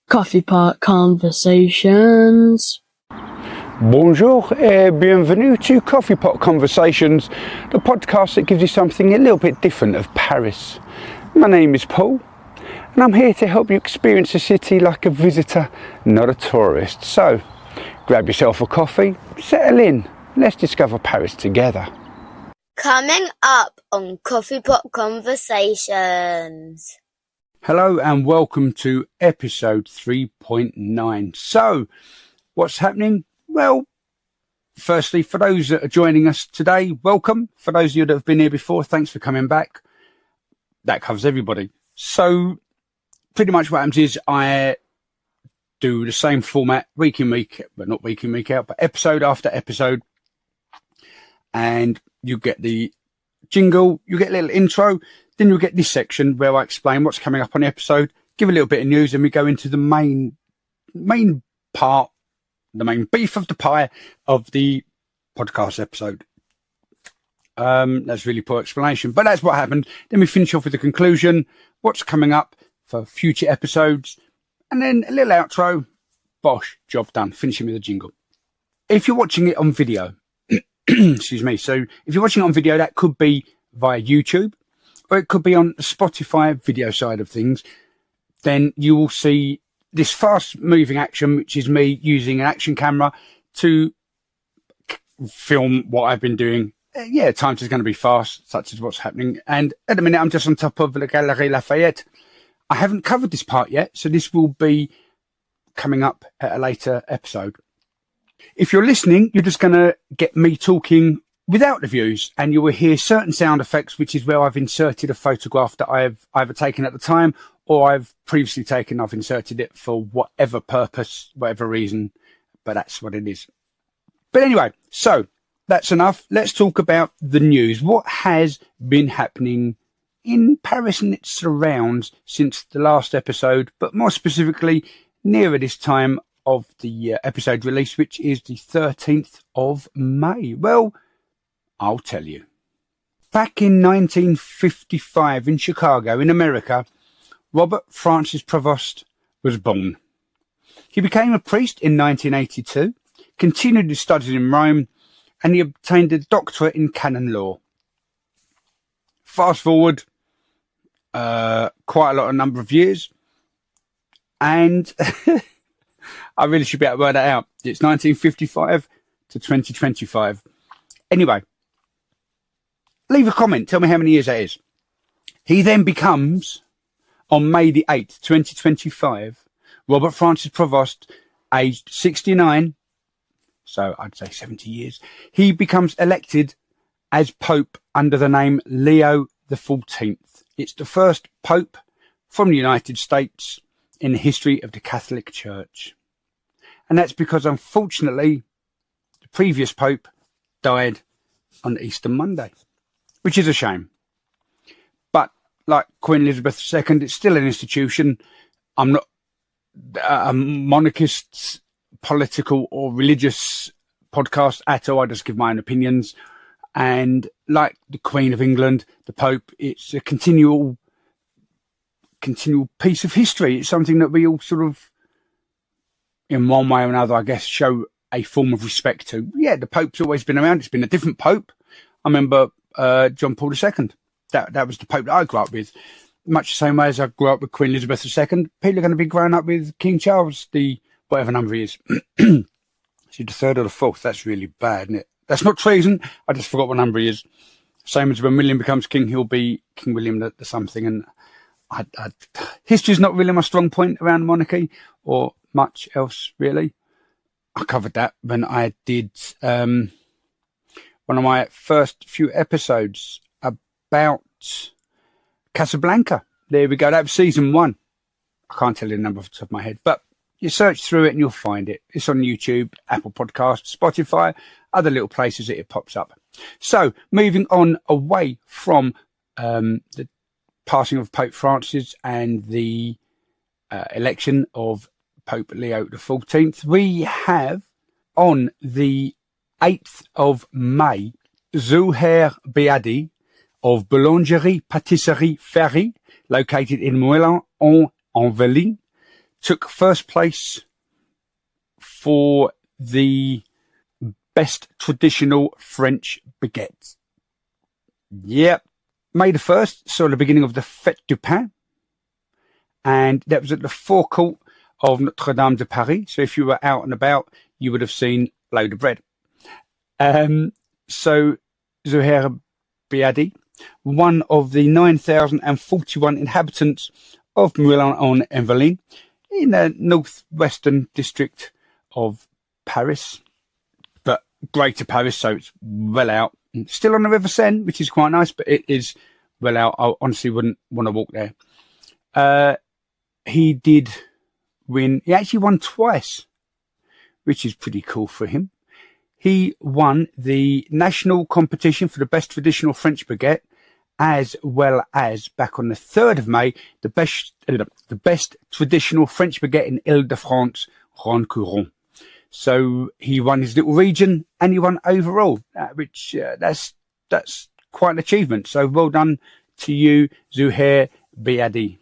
Coffee Pot Conversations. Bonjour et bienvenue to Coffee Pot Conversations, the podcast that gives you something a little bit different of Paris. My name is Paul, and I'm here to help you experience the city like a visitor, not a tourist. So, grab yourself a coffee, settle in, let's discover Paris together. Coming up on Coffee Pot Conversations. Hello and welcome to episode 3.9. So, what's happening? Well, firstly, for those that are joining us today, welcome. For those of you that have been here before, thanks for coming back. That covers everybody. So, pretty much what happens is I do the same format week in, week, but not week in, week out, but episode after episode. And you get the jingle, you get a little intro, then you'll get this section where I explain what's coming up on the episode, give a little bit of news, and we go into the main part, the main beef of the pie of the podcast episode. That's really poor explanation, but that's what happened. Then we finish off with the conclusion, what's coming up for future episodes, and then a little outro. Bosh, job done. Finishing with a jingle. If you're watching it on video, excuse me. So if you're watching it on video, that could be via YouTube, or it could be on the Spotify video side of things. Then you will see this fast moving action, which is me using an action camera to film what I've been doing. Yeah, times is going to be fast, such as what's happening. And at the minute, I'm just on top of the Galerie Lafayette. I haven't covered this part yet, so this will be coming up at a later episode. If you're listening, you're just going to get me talking without the views, and you will hear certain sound effects, which is where I've inserted a photograph that I've either taken at the time or I've previously taken. I've inserted it for whatever purpose, whatever reason, but that's what it is. But anyway, so that's enough. Let's talk about the news. What has been happening in Paris and its surrounds since the last episode, but more specifically nearer this time of the episode release, which is the 13th of May. Well, I'll tell you. Back in 1955 in Chicago, in America, Robert Francis Prevost was born. He became a priest in 1982, continued his studies in Rome, and he obtained a doctorate in canon law. Fast forward quite a number of years, and I really should be able to work that out. It's 1955 to 2025. Anyway, leave a comment. Tell me how many years that is. He then becomes, on May the 8th, 2025, Robert Francis Prevost, aged 69, so I'd say 70 years, he becomes elected as Pope under the name Leo the 14th. It's the first Pope from the United States in the history of the Catholic Church. And that's because, unfortunately, the previous Pope died on Easter Monday, which is a shame. But like Queen Elizabeth II, it's still an institution. I'm not a monarchist, political or religious podcast at all. I just give my own opinions. And like the Queen of England, the Pope, it's a continual piece of history. It's something that we all sort of, in one way or another, I guess, show a form of respect to. Yeah, the Pope's always been around. It's been a different Pope. I remember John Paul II. That was the Pope that I grew up with. Much the same way as I grew up with Queen Elizabeth II, people are going to be growing up with King Charles, the whatever number he is. Is he the third or the fourth? That's really bad, isn't it? That's not treason. I just forgot what number he is. Same as when William becomes king, he'll be King William the something. And history's not really my strong point around monarchy or much else, really. I covered that when I did one of my first few episodes about Casablanca. There we go. That was season 1. I can't tell you the number off the top of my head, but you search through it and you'll find it. It's on YouTube, Apple Podcasts, Spotify, other little places that it pops up. So moving on away from the passing of Pope Francis and the election of Pope Leo XIV, we have on the 8th of May, Zouhair Beadi of Boulangerie Patisserie Ferry, located in Moulins en Velin, took first place for the best traditional French baguette. Yep. May the 1st saw the beginning of the Fête du Pain, and that was at the forecourt of Notre Dame de Paris. So if you were out and about, you would have seen a load of bread. So Zouhair Biadi, one of the 9,041 inhabitants of Moulin-en-Yvelines, in the northwestern district of Paris, but Greater Paris, so it's well out. Still on the River Seine, which is quite nice, but it is well out. I honestly wouldn't want to walk there. He did win. He actually won twice, which is pretty cool for him. He won the national competition for the best traditional French baguette, as well as, back on the 3rd of May, the best traditional French baguette in Ile-de-France, Roncourt. So he won his little region and he won overall, which that's quite an achievement. So well done to you, Zouhair Biadi.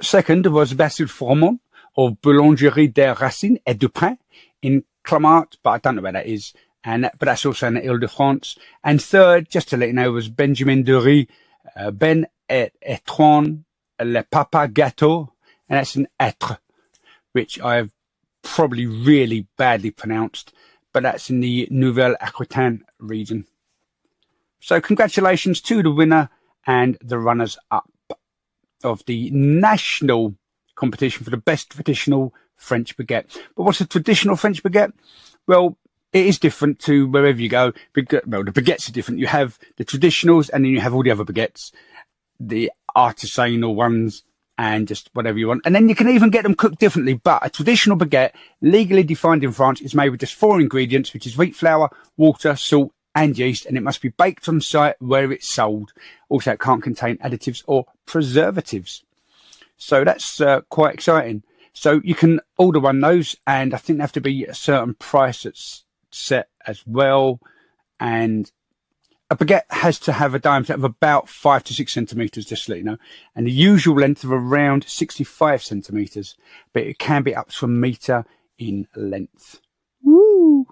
Second was Basile Formand of Boulangerie des Racines et du Pain in Clamart, but I don't know where that is. But that's also in the Ile-de-France. And third, just to let you know, was Benjamin Dury, Ben et Etron, Le Papa Gâteau, and that's in Etre, which I've probably really badly pronounced, but that's in the Nouvelle-Aquitaine region. So congratulations to the winner and the runners-up of the national competition for the best traditional French baguette. But what's a traditional French baguette? Well, it is different to wherever you go. Well, the baguettes are different. You have the traditionals and then you have all the other baguettes, the artisanal ones and just whatever you want. And then you can even get them cooked differently. But a traditional baguette, legally defined in France, is made with just 4 ingredients, which is wheat flour, water, salt and yeast. And it must be baked on site where it's sold. Also, it can't contain additives or preservatives. So that's quite exciting. So you can order one of those, and I think they have to be a certain price that's set as well. And a baguette has to have a diameter of about 5 to 6 centimeters, just to let you know, and the usual length of around 65 centimeters, but it can be up to 1 meter in length. Woo!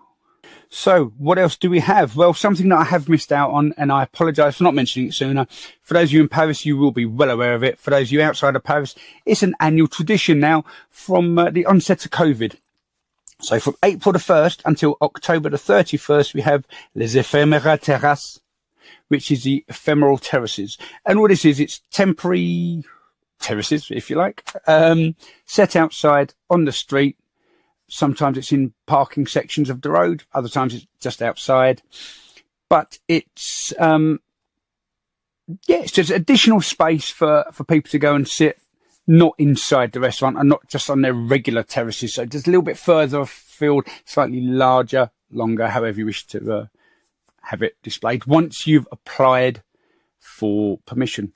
So what else do we have? Well, something that I have missed out on, and I apologize for not mentioning it sooner. For those of you in Paris, you will be well aware of it. For those of you outside of Paris, it's an annual tradition now from the onset of COVID. So from April the 1st until October the 31st, we have Les Éphémères Terrasses, which is the ephemeral terraces. And what this is, it's temporary terraces, if you like, set outside on the street. Sometimes it's in parking sections of the road. Other times it's just outside. But it's, it's just additional space for people to go and sit, not inside the restaurant and not just on their regular terraces. So just a little bit further afield, slightly larger, longer, however you wish to have it displayed, once you've applied for permission.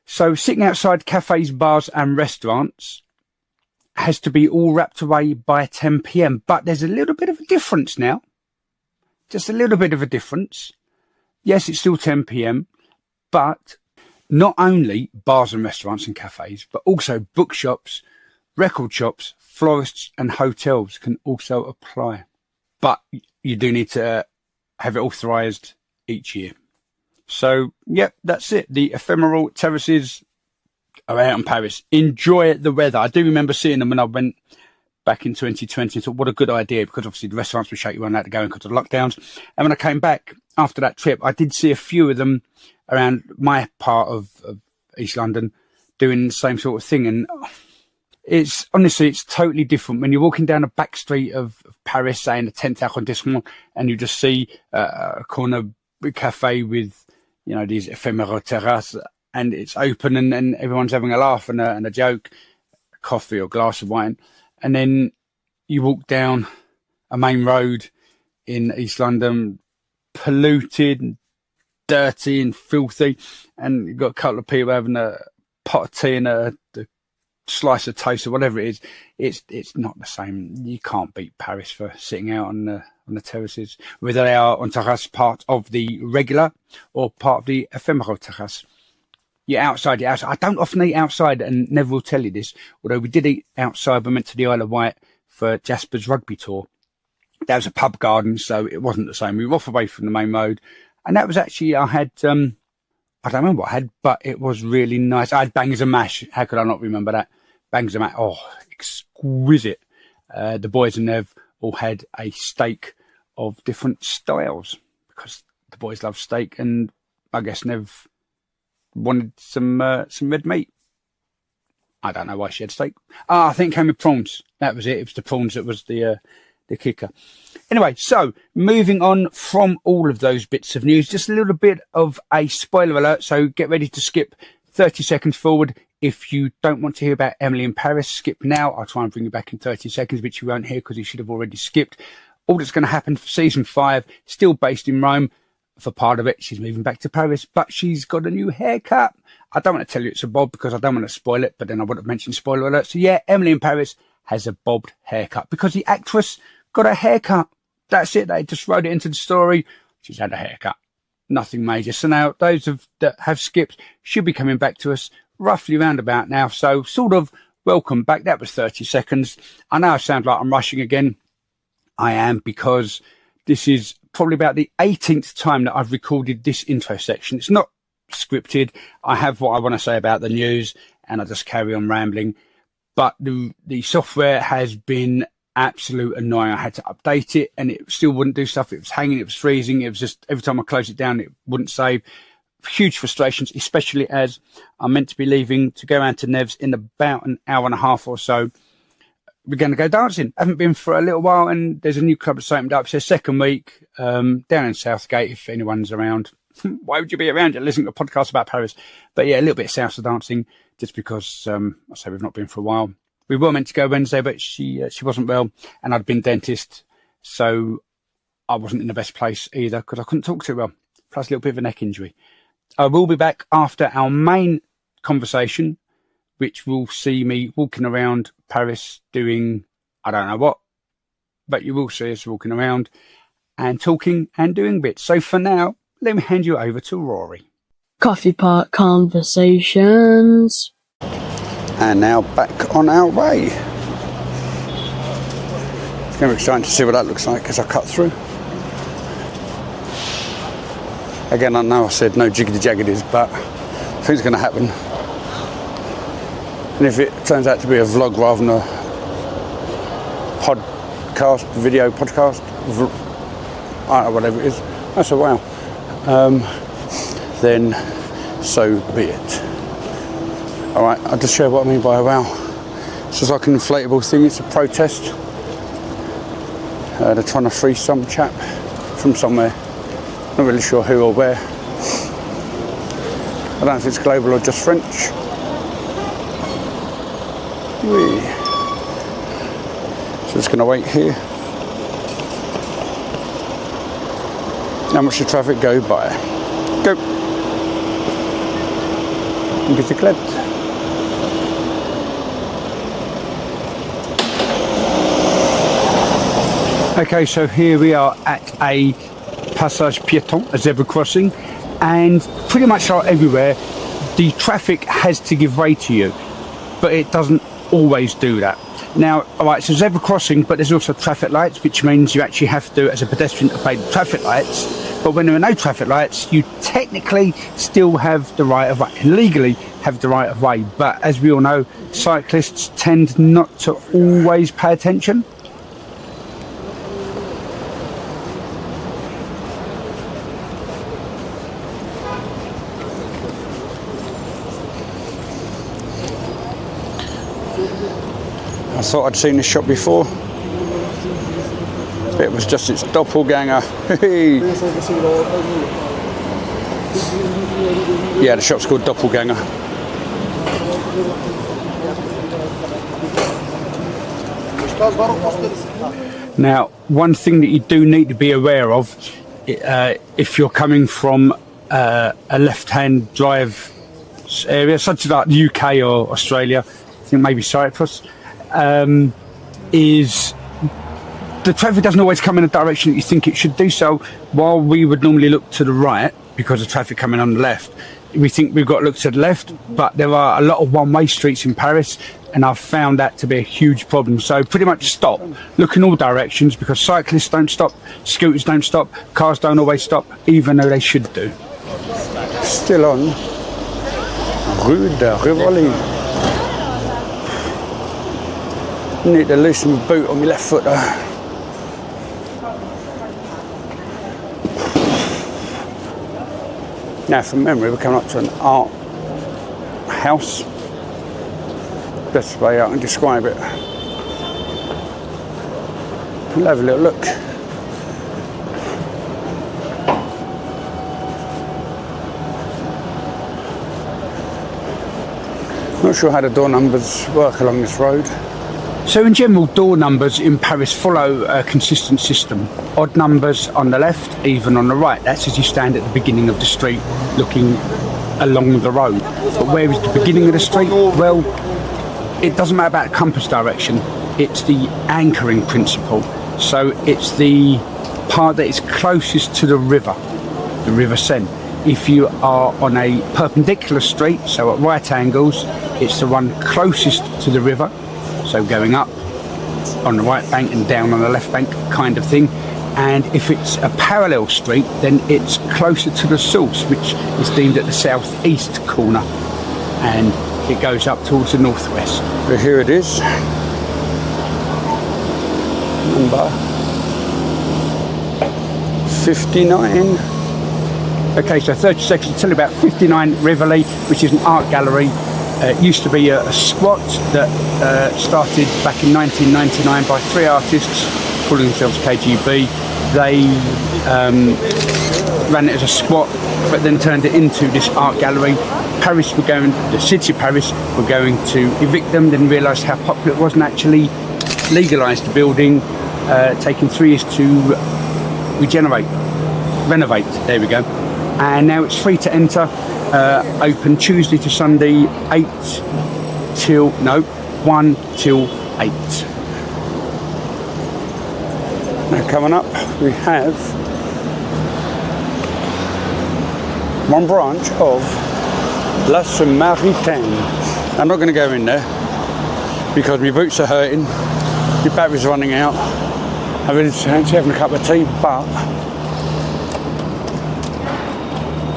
So sitting outside cafes, bars and restaurants has to be all wrapped away by 10 p.m. But there's a little bit of a difference now. Just a little bit of a difference. Yes, it's still 10 p.m. But not only bars and restaurants and cafes, but also bookshops, record shops, florists and hotels can also apply. But you do need to have it authorised each year. So, yep, that's it. The ephemeral terraces are out in Paris. Enjoy the weather. I do remember seeing them when I went back in 2020 and thought, what a good idea, because obviously the restaurants were shut, you weren't allowed to go in because of the lockdowns. And when I came back after that trip, I did see a few of them around my part of East London doing the same sort of thing. And it's honestly, it's totally different when you're walking down a back street of Paris, say in the 10th arrondissement, and you just see a corner cafe with, you know, these ephemeral terraces, and it's open and everyone's having a laugh and a joke, a coffee or glass of wine. And then you walk down a main road in East London, polluted and dirty and filthy, and you've got a couple of people having a pot of tea and a slice of toast or whatever it is. It's not the same. You can't beat Paris for sitting out on the terraces, whether they are on terrace part of the regular or part of the ephemeral terrace. Yeah, outside. Yeah, outside. I don't often eat outside, and never will tell you this. Although we did eat outside, we went to the Isle of Wight for Jasper's rugby tour. That was a pub garden, so it wasn't the same. We were off away from the main road, and that was actually, I had, I don't remember what I had, but it was really nice. I had bangers and mash. How could I not remember that? Bangers and mash. Oh, exquisite. The boys and Nev all had a steak of different styles because the boys love steak, and I guess Nev wanted some red meat. I don't know why she had steak. I think it came with prawns. That was it. It was the prawns that was the kicker. Anyway, so moving on from all of those bits of news, just a little bit of a spoiler alert. So get ready to skip 30 seconds forward. If you don't want to hear about Emily in Paris, skip now. I'll try and bring you back in 30 seconds, which you won't hear because you should have already skipped. All that's going to happen for season 5, still based in Rome. For part of it, she's moving back to Paris, but she's got a new haircut. I don't want to tell you it's a bob because I don't want to spoil it, but then I would have mentioned spoiler alert. So yeah, Emily in Paris has a bobbed haircut because the actress got a haircut. That's it. They just wrote it into the story. She's had a haircut. Nothing major. So now those that have skipped should be coming back to us roughly round about now. So sort of welcome back. That was 30 seconds. I know I sound like I'm rushing again. I am, because this is probably about the 18th time that I've recorded this intro section. It's not scripted. I have what I want to say about the news and I just carry on rambling. But the software has been absolute annoying. I had to update it and it still wouldn't do stuff. It was hanging, it was freezing. It was just every time I closed it down, it wouldn't save. Huge frustrations, especially as I'm meant to be leaving to go around to Nev's in about an hour and a half or so. We're going to go dancing. Haven't been for a little while, and there's a new club that's opened up. It's their second week down in Southgate, if anyone's around. Why would you be around? You're listening to a podcast about Paris. But yeah, a little bit of salsa dancing, just because I say we've not been for a while. We were meant to go Wednesday, but she wasn't well, and I'd been dentist, so I wasn't in the best place either because I couldn't talk too well. Plus a little bit of a neck injury. I will be back after our main conversation, which will see me walking around Paris doing, I don't know what, but you will see us walking around and talking and doing bits. So for now, let me hand you over to Rory. Coffee Pot Conversations. And now back on our way. It's going to be exciting to see what that looks like as I cut through. Again, I know I said no jiggity-jaggities, but I think it's going to happen. And if it turns out to be a vlog rather than a video podcast, I don't know, whatever it is, that's a wow. Then so be it. Alright, I'll just show what I mean by a wow. It's just like an inflatable thing, it's a protest. They're trying to free some chap from somewhere. Not really sure who or where. I don't know if it's global or just French. Whee. So just going to wait here. Now watch the traffic go by. Go. Bicyclette. Okay, so here we are at a passage piéton, a zebra crossing, and pretty much like everywhere, the traffic has to give way to you, but it doesn't always do that. Now, alright, it's a zebra crossing, but there's also traffic lights, which means you actually have to, as a pedestrian, obey the traffic lights. But when there are no traffic lights, you technically still have the right of way, legally have the right of way. But as we all know, cyclists tend not to always pay attention. I thought I'd seen this shop before. It was just its doppelganger. Yeah, the shop's called Doppelganger. Now, one thing that you do need to be aware of, if you're coming from a left-hand drive area, such as like the UK or Australia, I think maybe Cyprus, is the traffic doesn't always come in the direction that you think it should do. So while we would normally look to the right because of traffic coming on the left, we think we've got to look to the left, but there are a lot of one-way streets in Paris, and I've found that to be a huge problem. So pretty much stop, look in all directions, because cyclists don't stop, scooters don't stop, cars don't always stop, even though they should do. Still on Rue de Rivoli. Need to loosen my boot on my left foot though. Now from memory we're coming up to an art house. Best way I can describe it. We'll have a little look. Not sure how the door numbers work along this road. So in general, door numbers in Paris follow a consistent system. Odd numbers on the left, even on the right. That's as you stand at the beginning of the street looking along the road. But where is the beginning of the street? Well, it doesn't matter about compass direction. It's the anchoring principle. So it's the part that is closest to the River Seine. If you are on a perpendicular street, so at right angles, it's the one closest to the river. So going up on the right bank and down on the left bank kind of thing. And if it's a parallel street, then it's closer to the source, which is deemed at the southeast corner, and it goes up towards the northwest. But here it is. Number 59. Okay, so 30 seconds to tell you about 59 Rivoli, which is an art gallery. It used to be a squat that started back in 1999 by 3 artists calling themselves KGB. They ran it as a squat, but then turned it into this art gallery. The city of Paris were going to evict them, then realised how popular it was and actually legalised the building, taking 3 years to renovate, there we go. And now it's free to enter. Open Tuesday to Sunday, 1 till 8. Now coming up we have one branch of La Samaritaine. I'm not going to go in there because my boots are hurting, my battery's running out. I really fancy having a cup of tea, but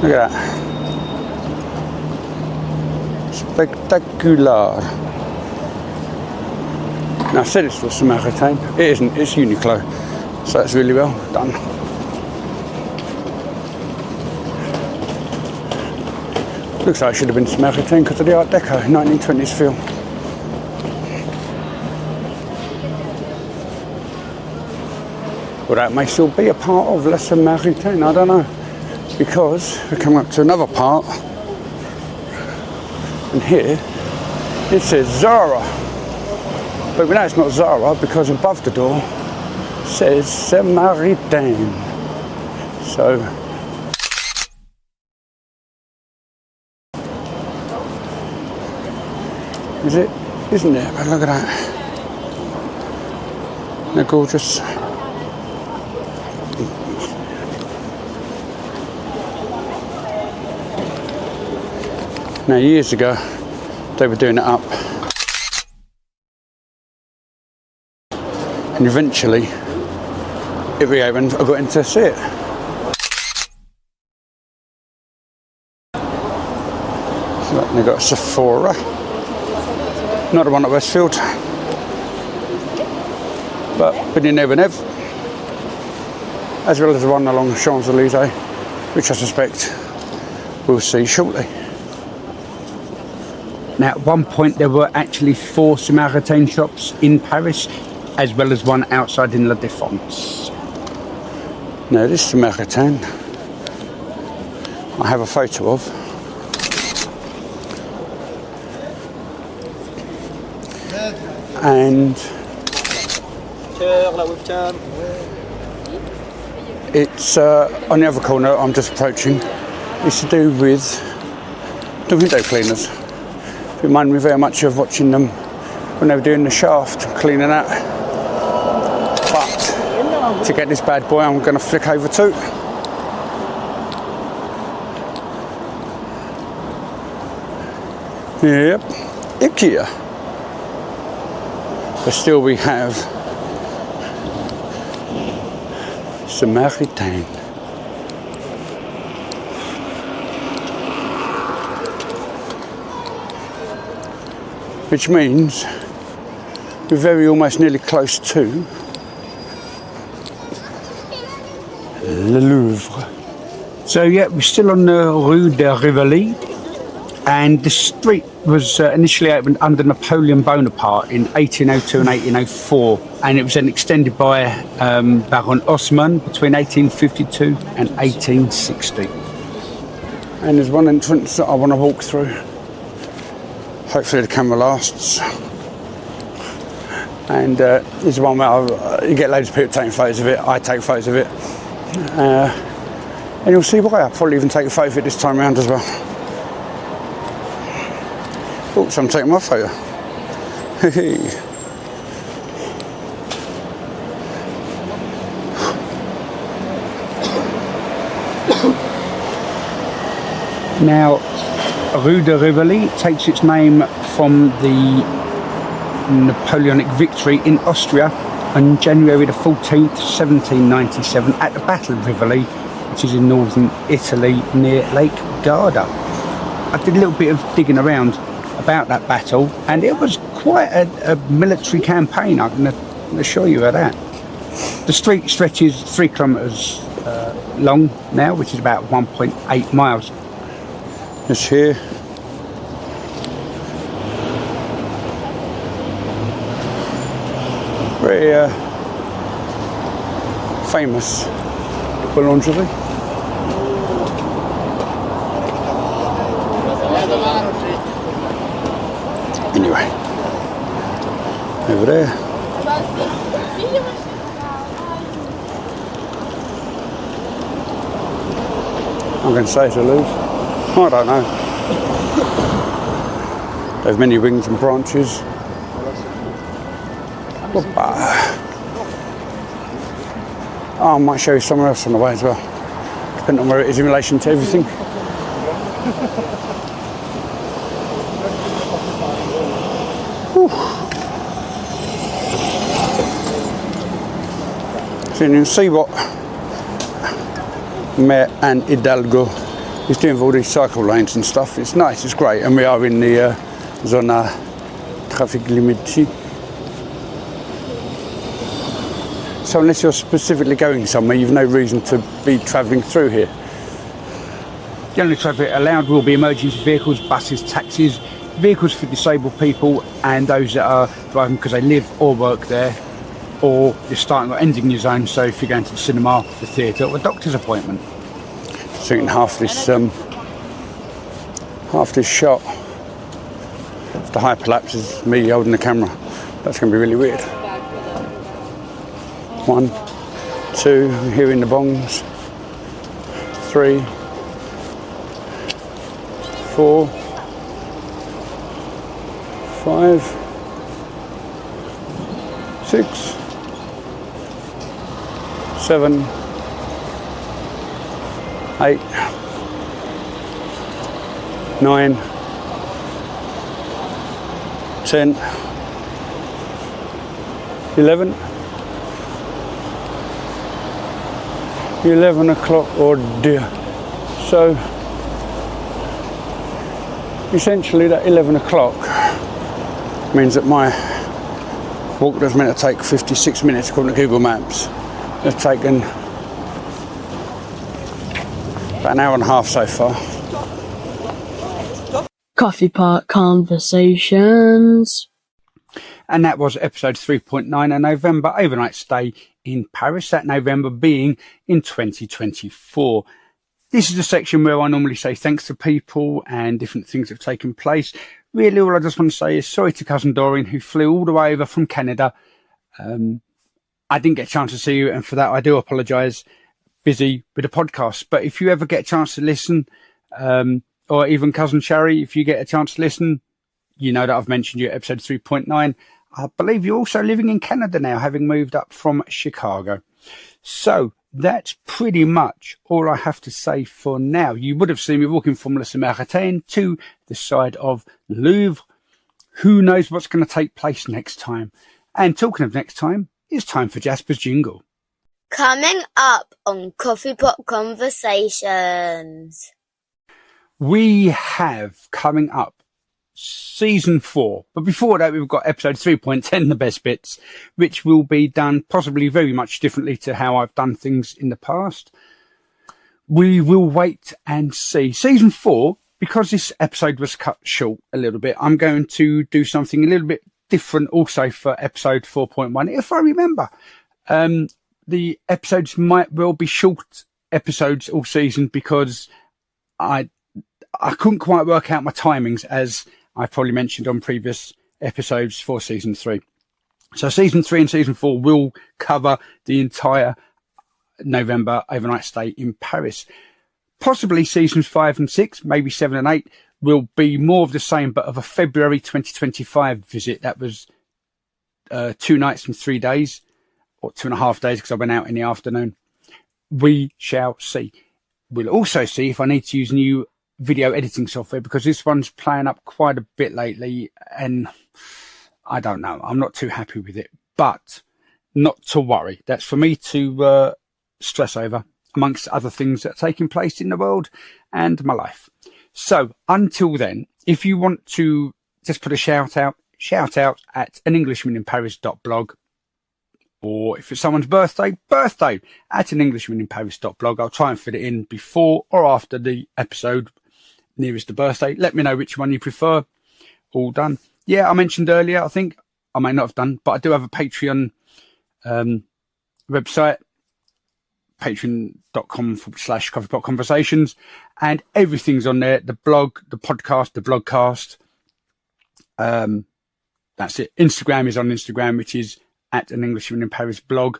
look at that. Spectacular. Now I said it's for Samaritaine. It isn't, it's Uniqlo. So that's really well done. Looks like it should have been Samaritaine because of the Art Deco 1920s feel. Well, that may still be a part of La Samaritaine, I don't know. Because we're coming up to another part. And here it says Zara, but we know it's not Zara because above the door it says Samaritaine. So is it? Isn't it? But look at that. They're gorgeous. Now years ago they were doing it up, and eventually it reopened. I got in to see it. So they've got a Sephora, not the one at Westfield, but Villeneuve and Ev, as well as the one along Champs-Elysees, which I suspect we'll see shortly. Now, at one point, there were actually 4 Samaritaine shops in Paris, as well as one outside in La Défense. Now, this Samaritaine I have a photo of. And it's on the other corner I'm just approaching. It's to do with the window cleaners. It reminded me very much of watching them when they were doing the shaft, cleaning that. But to get this bad boy, I'm going to flick over to Yep, IKEA. But still we have Samaritan. Which means we're very almost nearly close to Le Louvre. So yeah, we're still on the Rue de Rivoli, and the street was initially opened under Napoleon Bonaparte in 1802 and 1804, and it was then extended by Baron Haussmann between 1852 and 1860. And there's one entrance that I want to walk through. Hopefully the camera lasts. And this is one where you get loads of people taking photos of it. I take photos of it. And you'll see why. I'll probably even take a photo of it this time around as well. Oops, I'm taking my photo. Now, Rue de Rivoli takes its name from the Napoleonic victory in Austria on January the 14th, 1797 at the Battle of Rivoli, which is in northern Italy near Lake Garda. I did a little bit of digging around about that battle, and it was quite a military campaign, I can assure you of that. The street stretches 3 kilometres long now, which is about 1.8 miles. It's here. Very famous boulangerie. Anyway, over there. I'm going to say it's a Louvre. I don't know. They have many wings and branches. I might show you somewhere else on the way as well, depending on where it is in relation to everything. So you can see what Mayor Anne Hidalgo is doing with all these cycle lanes and stuff. It's nice, it's great, and we are in the zona traffic limité. So unless you're specifically going somewhere, you've no reason to be travelling through here. The only traffic allowed will be emergency vehicles, buses, taxis, vehicles for disabled people, and those that are driving because they live or work there, or you're starting or ending your zone. So if you're going to the cinema, the theatre, or a doctor's appointment. So you can half this shot. If the hyperlapse is me holding the camera, that's going to be really weird. 1, 2, hearing the bongs. 3, 4, 5, 6, 7, 8, 9, 10, 11. 11 o'clock, oh dear. So essentially that 11 o'clock means that my walk that was meant to take 56 minutes according to Google Maps has taken about an hour and a half so far. Coffee Pot Conversations. And that was episode 3.9, a November overnight stay in Paris, that November being in 2024. This is the section where I normally say thanks to people and different things that have taken place. Really, all I just want to say is sorry to cousin Doreen, who flew all the way over from Canada. I didn't get a chance to see you, and for that I do apologise. Busy with the podcast. But if you ever get a chance to listen, or even cousin Sherry, if you get a chance to listen, you know that I've mentioned you at episode 3.9. I believe you're also living in Canada now, having moved up from Chicago. So that's pretty much all I have to say for now. You would have seen me walking from Le Samaritaine to the side of Louvre. Who knows what's going to take place next time? And talking of next time, it's time for Jasper's jingle. Coming up on Coffee Pot Conversations. We have coming up season 4, but before that we've got episode 3.10, the best bits, which will be done possibly very much differently to how I've done things in the past. We will wait and see. Season 4, because this episode was cut short a little bit, I'm going to do something a little bit different also for episode 4.1, if I remember. The episodes might well be short episodes all season because I couldn't quite work out my timings, as I probably mentioned on previous episodes for season 3. So season 3 and season 4 will cover the entire November overnight stay in Paris. Possibly seasons 5 and 6, maybe 7 and 8 will be more of the same, but of a February 2025 visit. That was 2 nights and 3 days, or 2.5 days because I went out in the afternoon. We shall see. We'll also see if I need to use new video editing software, because this one's playing up quite a bit lately and I don't know, I'm not too happy with it, but not to worry. That's for me to stress over, amongst other things that are taking place in the world and my life. So until then, if you want to just put a shout out at anenglishmaninparis.blog, or if it's someone's birthday at anenglishmaninparis.blog. I'll try and fit it in before or after the episode nearest the birthday. Let me know which one you prefer. All done. Yeah, I mentioned earlier, I think I may not have done, but I do have a Patreon website, patreon.com/coffeepot conversations, and everything's on there. The blog, the podcast, the blogcast. That's it. Instagram is on Instagram, which is at An Englishman in Paris blog.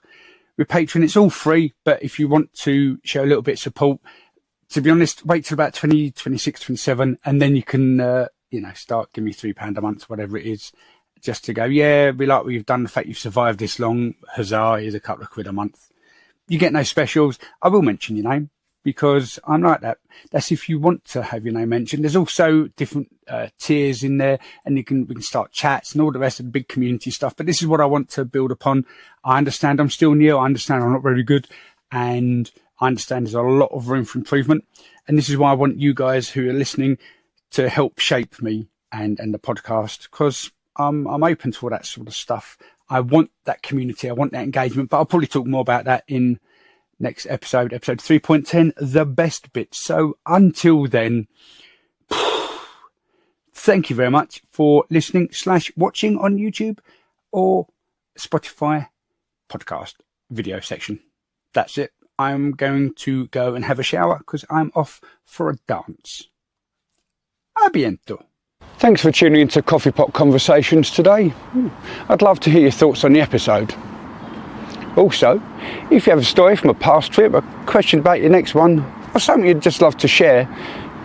With Patreon, it's all free, but if you want to show a little bit of support, to be honest, wait till about 26, 27, and then you can, start giving me £3 a month, whatever it is, just to go, yeah, we like what you've done. The fact you've survived this long, huzzah, here's a couple of quid a month. You get no specials. I will mention your name because I'm like that. That's if you want to have your name mentioned. There's also different tiers in there, and we can start chats and all the rest of the big community stuff. But this is what I want to build upon. I understand I'm still new. I understand I'm not very good, and I understand there's a lot of room for improvement. And this is why I want you guys who are listening to help shape me and the podcast, because I'm open to all that sort of stuff. I want that community. I want that engagement, but I'll probably talk more about that in next episode 3.10, the best bits. So until then, thank you very much for listening / watching on YouTube or Spotify podcast video section. That's it. I'm going to go and have a shower because I'm off for a dance. A bientôt. Thanks for tuning into Coffee Pot Conversations today. I'd love to hear your thoughts on the episode. Also, if you have a story from a past trip, a question about your next one, or something you'd just love to share,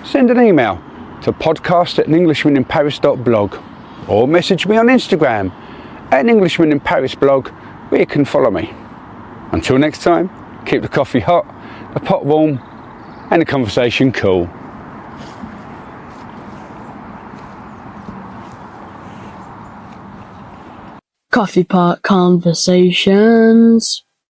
send an email to podcast@englishmaninparis.blog, or message me on Instagram at englishmaninparisblog, where you can follow me. Until next time, keep the coffee hot, the pot warm, and the conversation cool. Coffee Pot Conversations.